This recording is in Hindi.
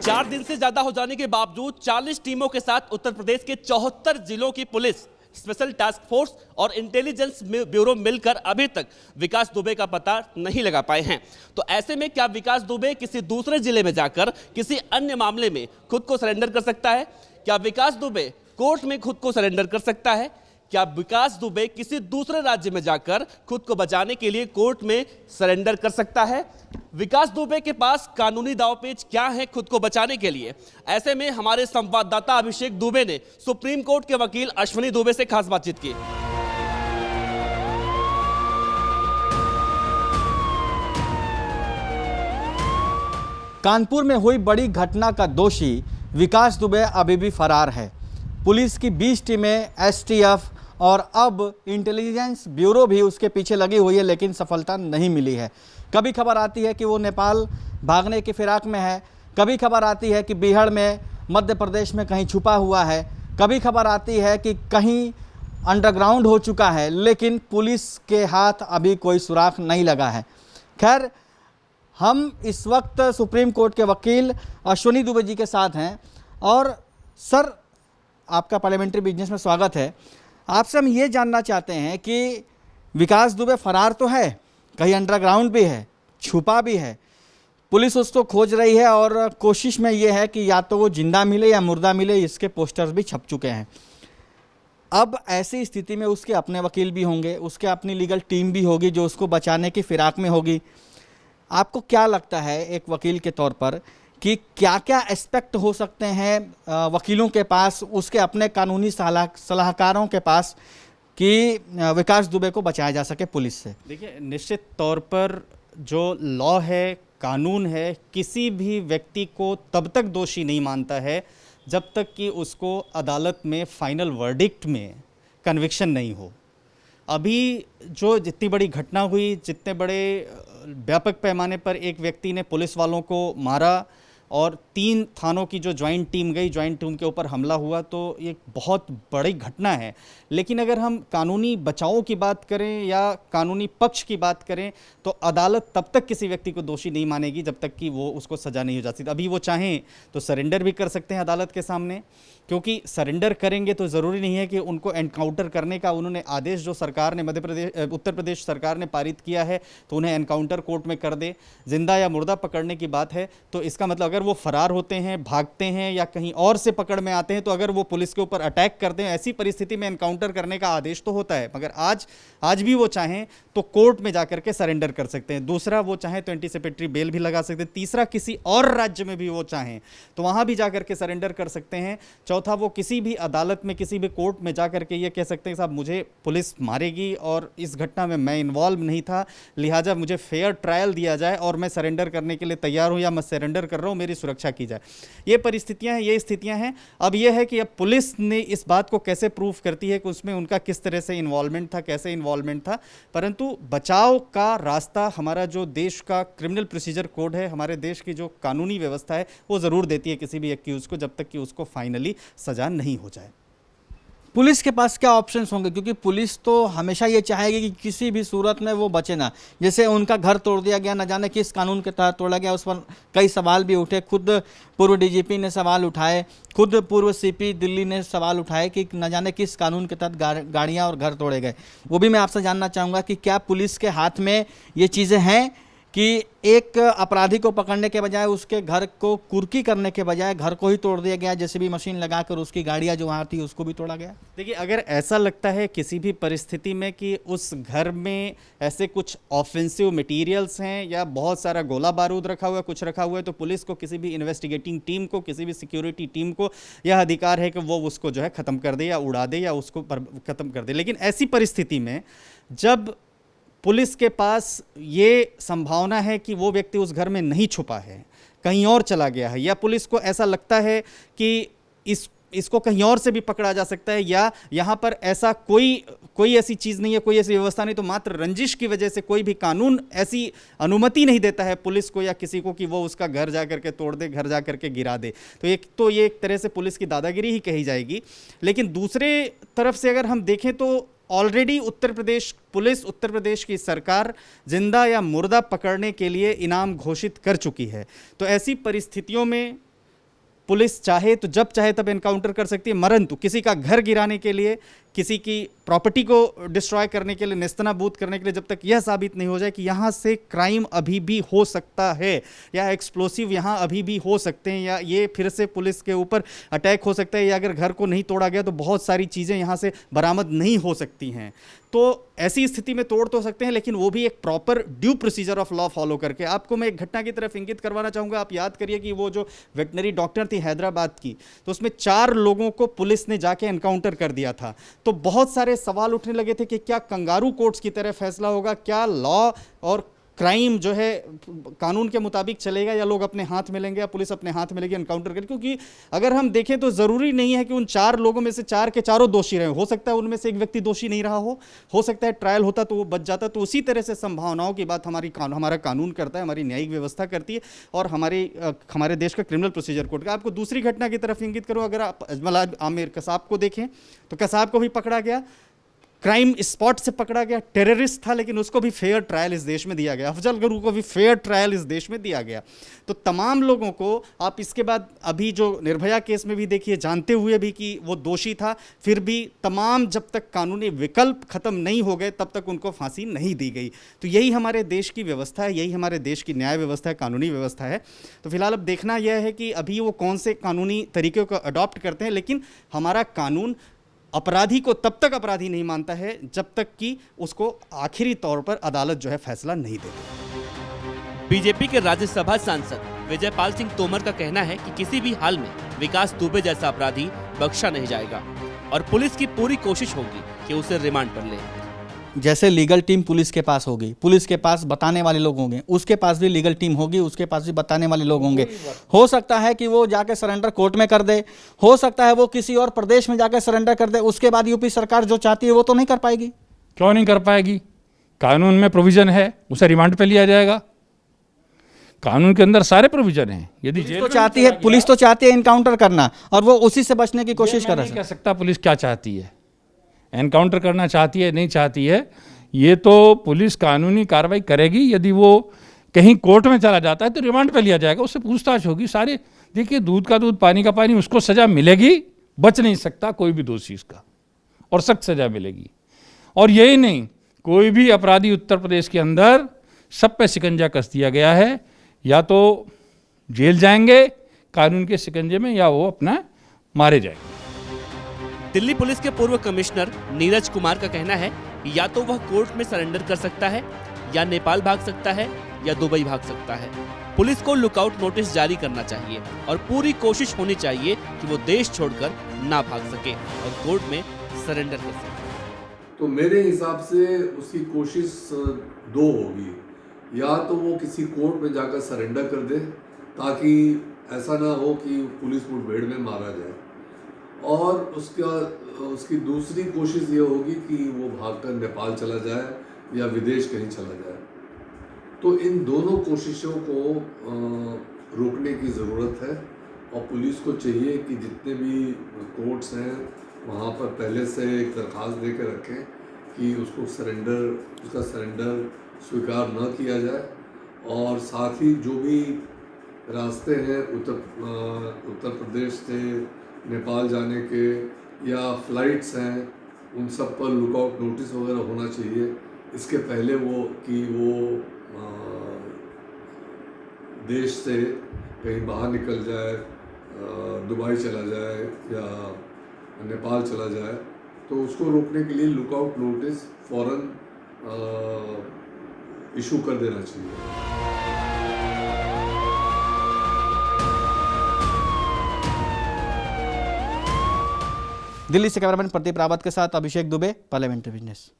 4 दिन से ज्यादा हो जाने के बावजूद 40 टीमों के साथ उत्तर प्रदेश के 74 जिलों की पुलिस, स्पेशल टास्क फोर्स और इंटेलिजेंस ब्यूरो मिलकर अभी तक विकास दुबे का पता नहीं लगा पाए हैं। तो ऐसे में क्या विकास दुबे किसी दूसरे जिले में जाकर किसी अन्य मामले में खुद को सरेंडर कर सकता है? क्या विकास दुबे कोर्ट में खुद को सरेंडर कर सकता है? क्या विकास दुबे किसी दूसरे राज्य में जाकर खुद को बचाने के लिए कोर्ट में सरेंडर कर सकता है? विकास दुबे के पास कानूनी दांवपेच क्या है खुद को बचाने के लिए? ऐसे में हमारे संवाददाता अभिषेक दुबे ने सुप्रीम कोर्ट के वकील अश्विनी दुबे से खास बातचीत की। कानपुर में हुई बड़ी घटना का दोषी विकास दुबे अभी भी फरार है। पुलिस की 20 टीमें, एसटीएफ और अब इंटेलिजेंस ब्यूरो भी उसके पीछे लगी हुई है, लेकिन सफलता नहीं मिली है। कभी खबर आती है कि वो नेपाल भागने की फिराक में है, कभी खबर आती है कि बिहार में, मध्य प्रदेश में कहीं छुपा हुआ है, कभी खबर आती है कि कहीं अंडरग्राउंड हो चुका है, लेकिन पुलिस के हाथ अभी कोई सुराग नहीं लगा है। खैर, हम इस वक्त सुप्रीम कोर्ट के वकील अश्विनी दुबे जी के साथ हैं। और सर, आपका पार्लियामेंट्री बिजनेस में स्वागत है। आपसे हम ये जानना चाहते हैं कि विकास दुबे फरार तो है, कहीं अंडरग्राउंड भी है, छुपा भी है, पुलिस उसको खोज रही है और कोशिश में ये है कि या तो वो जिंदा मिले या मुर्दा मिले, इसके पोस्टर्स भी छप चुके हैं। अब ऐसी स्थिति में उसके अपने वकील भी होंगे, उसके अपनी लीगल टीम भी होगी जो उसको बचाने की फिराक में होगी। आपको क्या लगता है एक वकील के तौर पर कि क्या क्या एस्पेक्ट हो सकते हैं वकीलों के पास, उसके अपने कानूनी सलाहकारों के पास, कि विकास दुबे को बचाया जा सके पुलिस से? देखिए, निश्चित तौर पर जो लॉ है, कानून है, किसी भी व्यक्ति को तब तक दोषी नहीं मानता है जब तक कि उसको अदालत में फाइनल वर्डिक्ट में कन्विक्शन नहीं हो। अभी जो जितनी बड़ी घटना हुई, जितने बड़े व्यापक पैमाने पर एक व्यक्ति ने पुलिस वालों को मारा और 3 थानों की जो ज्वाइंट टीम गई, ज्वाइंट टीम के ऊपर हमला हुआ, तो ये बहुत बड़ी घटना है। लेकिन अगर हम कानूनी बचाव की बात करें या कानूनी पक्ष की बात करें, तो अदालत तब तक किसी व्यक्ति को दोषी नहीं मानेगी जब तक कि वो उसको सज़ा नहीं हो जाती। अभी वो चाहें तो सरेंडर भी कर सकते हैं अदालत के सामने, क्योंकि सरेंडर करेंगे तो ज़रूरी नहीं है कि उनको एनकाउंटर करने का उन्होंने आदेश जो सरकार ने उत्तर प्रदेश सरकार ने पारित किया है तो उन्हें एनकाउंटर कोर्ट में कर दे। जिंदा या मुर्दा पकड़ने की बात है तो इसका मतलब अगर वो फरार होते हैं, भागते हैं या कहीं और से पकड़ में आते हैं, तो अगर वो पुलिस के ऊपर अटैक करते हैं, ऐसी परिस्थिति में एनकाउंटर करने का आदेश तो होता है। मगर आज भी वो चाहें तो कोर्ट में जाकर के सरेंडर कर सकते हैं। दूसरा, वो चाहें तो एंटीसिपेटरी बेल भी लगा सकते हैं। तीसरा, किसी और राज्य में भी वो चाहें तो वहां भी जाकर के सरेंडर कर सकते हैं। चौथा, वो किसी भी अदालत में, किसी भी कोर्ट में जाकर के ये कह सकते हैं साहब मुझे पुलिस मारेगी और इस घटना में मैं इन्वॉल्व नहीं था, लिहाजा मुझे फेयर ट्रायल दिया जाए और मैं सरेंडर करने के लिए तैयार हूं या मैं सरेंडर कर रहा हूं, मेरी सुरक्षा की जाए। ये परिस्थितियां हैं, ये स्थितियां हैं। अब ये है कि अब पुलिस ने इस बात को कैसे प्रूफ करती है कि उसमें उनका किस तरह से इन्वॉल्वमेंट था, कैसे इन्वॉल्वमेंट था। परंतु बचाव का रास्ता हमारा जो देश का क्रिमिनल प्रोसीजर कोड है, हमारे देश की जो कानूनी व्यवस्था है, वो ज़रूर देती है किसी भी एक्यूज को, जब तक कि उसको फाइनली सजा नहीं हो जाए। पुलिस के पास क्या ऑप्शंस होंगे? क्योंकि पुलिस तो हमेशा ये चाहेगी कि किसी भी सूरत में वो बचे ना। जैसे उनका घर तोड़ दिया गया, न जाने किस कानून के तहत तोड़ा गया, उस पर कई सवाल भी उठे। खुद पूर्व डीजीपी ने सवाल उठाए, खुद पूर्व सीपी दिल्ली ने सवाल उठाए कि न जाने किस कानून के तहत गाड़ियाँ और घर तोड़े गए। वो भी मैं आपसे जानना चाहूँगा कि क्या पुलिस के हाथ में ये चीज़ें हैं कि एक अपराधी को पकड़ने के बजाय उसके घर को कुर्की करने के बजाय घर को ही तोड़ दिया गया, जैसे भी मशीन लगाकर उसकी गाड़ियां जो वहाँ थी उसको भी तोड़ा गया? देखिए, अगर ऐसा लगता है किसी भी परिस्थिति में कि उस घर में ऐसे कुछ ऑफेंसिव मटेरियल्स हैं या बहुत सारा गोला बारूद रखा हुआ है, कुछ रखा हुआ है, तो पुलिस को, किसी भी इन्वेस्टिगेटिंग टीम को, किसी भी सिक्योरिटी टीम को यह अधिकार है कि वो उसको जो है ख़त्म कर दे या उड़ा दे या उसको ख़त्म कर दे। लेकिन ऐसी परिस्थिति में जब पुलिस के पास ये संभावना है कि वो व्यक्ति उस घर में नहीं छुपा है, कहीं और चला गया है, या पुलिस को ऐसा लगता है कि इसको कहीं और से भी पकड़ा जा सकता है, या यहाँ पर ऐसा कोई ऐसी चीज़ नहीं है, कोई ऐसी व्यवस्था नहीं, तो मात्र रंजिश की वजह से कोई भी कानून ऐसी अनुमति नहीं देता है पुलिस को या किसी को कि वो उसका घर जा कर के तोड़ दे, घर जा कर के गिरा दे, तो ये एक तरह से पुलिस की दादागिरी ही कही जाएगी। लेकिन दूसरे तरफ से अगर हम देखें तो ऑलरेडी उत्तर प्रदेश पुलिस, उत्तर प्रदेश की सरकार जिंदा या मुर्दा पकड़ने के लिए इनाम घोषित कर चुकी है। तो ऐसी परिस्थितियों में पुलिस चाहे तो जब चाहे तब एनकाउंटर कर सकती है, परंतु किसी का घर गिराने के लिए, किसी की प्रॉपर्टी को डिस्ट्रॉय करने के लिए, नेस्तनाबूद करने के लिए, जब तक यह साबित नहीं हो जाए कि यहाँ से क्राइम अभी भी हो सकता है या एक्सप्लोसिव यहाँ अभी भी हो सकते हैं या ये फिर से पुलिस के ऊपर अटैक हो सकता है या अगर घर को नहीं तोड़ा गया तो बहुत सारी चीज़ें यहाँ से बरामद नहीं हो सकती हैं, तो ऐसी स्थिति में तोड़ तो सकते हैं, लेकिन वो भी एक proper due procedure of law follow करके। आपको मैं एक घटना की तरफ इंगित करवाना चाहूँगा। आप याद करिए कि वो जो वेटनरी डॉक्टर थी हैदराबाद की, तो उसमें 4 लोगों को पुलिस ने जाके एनकाउंटर कर दिया था। तो बहुत सारे सवाल उठने लगे थे कि क्या कंगारू कोर्ट्स की तरह फैसला होगा, क्या लॉ और क्राइम जो है कानून के मुताबिक चलेगा या लोग अपने हाथ में लेंगे या पुलिस अपने हाथ में लेगी एनकाउंटर करके। क्योंकि अगर हम देखें तो ज़रूरी नहीं है कि उन 4 लोगों में से 4 के चारों दोषी रहे, हो सकता है उनमें से एक व्यक्ति दोषी नहीं रहा हो सकता है ट्रायल होता तो वो बच जाता। तो उसी तरह से संभावनाओं की बात हमारा कानून करता है, हमारी न्यायिक व्यवस्था करती है और हमारे देश का क्रिमिनल प्रोसीजर कोड का। आपको दूसरी घटना की तरफ इंगित करूँ, अगर आप अजमल आमिर कसाब को देखें तो कसाब को भी पकड़ा गया, क्राइम स्पॉट से पकड़ा गया, टेररिस्ट था, लेकिन उसको भी फेयर ट्रायल इस देश में दिया गया। अफजल गुरु को भी फेयर ट्रायल इस देश में दिया गया। तो तमाम लोगों को आप इसके बाद अभी जो निर्भया केस में भी देखिए, जानते हुए भी कि वो दोषी था, फिर भी तमाम जब तक कानूनी विकल्प खत्म नहीं हो गए तब तक उनको फांसी नहीं दी गई। तो यही हमारे देश की व्यवस्था है, यही हमारे देश की न्याय व्यवस्था है, कानूनी व्यवस्था है। तो फिलहाल अब देखना यह है कि अभी वो कौन से कानूनी तरीके को अडॉप्ट करते हैं, लेकिन हमारा कानून अपराधी को तब तक अपराधी नहीं मानता है जब तक कि उसको आखिरी तौर पर अदालत जो है फैसला नहीं देती। बीजेपी के राज्यसभा सांसद विजयपाल सिंह तोमर का कहना है कि किसी भी हाल में विकास दुबे जैसा अपराधी बख्शा नहीं जाएगा और पुलिस की पूरी कोशिश होगी कि उसे रिमांड पर ले। जैसे लीगल टीम पुलिस के पास होगी, पुलिस के पास बताने वाले लोग होंगे, उसके पास भी लीगल टीम होगी, उसके पास भी बताने वाले लोग होंगे। हो सकता है कि वो जाके सरेंडर कोर्ट में कर दे, हो सकता है वो किसी और प्रदेश में जाके सरेंडर कर दे, उसके बाद यूपी सरकार जो चाहती है वो तो नहीं कर पाएगी। क्यों नहीं कर पाएगी? कानून में प्रोविजन है, उसे रिमांड पे लिया जाएगा। कानून के अंदर सारे प्रोविजन हैं। यदि पुलिस तो चाहती है इनकाउंटर करना और वो उसी से बचने की कोशिश कर रहा है। नहीं कह सकता पुलिस क्या चाहती है, एनकाउंटर करना चाहती है नहीं चाहती है, ये तो पुलिस कानूनी कार्रवाई करेगी। यदि वो कहीं कोर्ट में चला जाता है तो रिमांड पे लिया जाएगा, उससे पूछताछ होगी। सारे देखिए, दूध का दूध पानी का पानी, उसको सज़ा मिलेगी, बच नहीं सकता कोई भी दोषी इसका, और सख्त सज़ा मिलेगी। और यही नहीं, कोई भी अपराधी उत्तर प्रदेश के अंदर सब पे शिकंजा कस दिया गया है, या तो जेल जाएंगे कानून के शिकंजे में या वो अपना मारे जाएंगे। दिल्ली पुलिस के पूर्व कमिश्नर नीरज कुमार का कहना है कि या तो वह कोर्ट में सरेंडर कर सकता है, या नेपाल भाग सकता है, या दुबई भाग सकता है। पुलिस को लुकआउट नोटिस जारी करना चाहिए और पूरी कोशिश होनी चाहिए कि वो देश छोड़कर ना भाग सके और कोर्ट में सरेंडर कर सके। तो मेरे हिसाब से उसकी कोशिश 2 होगी, या तो वो किसी कोर्ट में जाकर सरेंडर कर दे ताकि ऐसा ना हो कि पुलिस मुठभेड़ में मारा जाए, और उसकी दूसरी कोशिश ये होगी कि वो भागकर नेपाल चला जाए या विदेश कहीं चला जाए। तो इन दोनों कोशिशों को रोकने की ज़रूरत है और पुलिस को चाहिए कि जितने भी कोर्ट्स हैं वहाँ पर पहले से एक दरख्वास्त दे के रखें कि उसका सरेंडर स्वीकार न किया जाए, और साथ ही जो भी रास्ते हैं उत्तर प्रदेश से नेपाल जाने के या फ्लाइट्स हैं, उन सब पर लुकआउट नोटिस वगैरह होना चाहिए इसके पहले वो देश से कहीं बाहर निकल जाए, दुबई चला जाए या नेपाल चला जाए। तो उसको रोकने के लिए लुकआउट नोटिस फ़ौरन इशू कर देना चाहिए। दिल्ली से कैमरामैन प्रदीप रावत के साथ अभिषेक दुबे, पार्लियामेंट्री बिजनेस।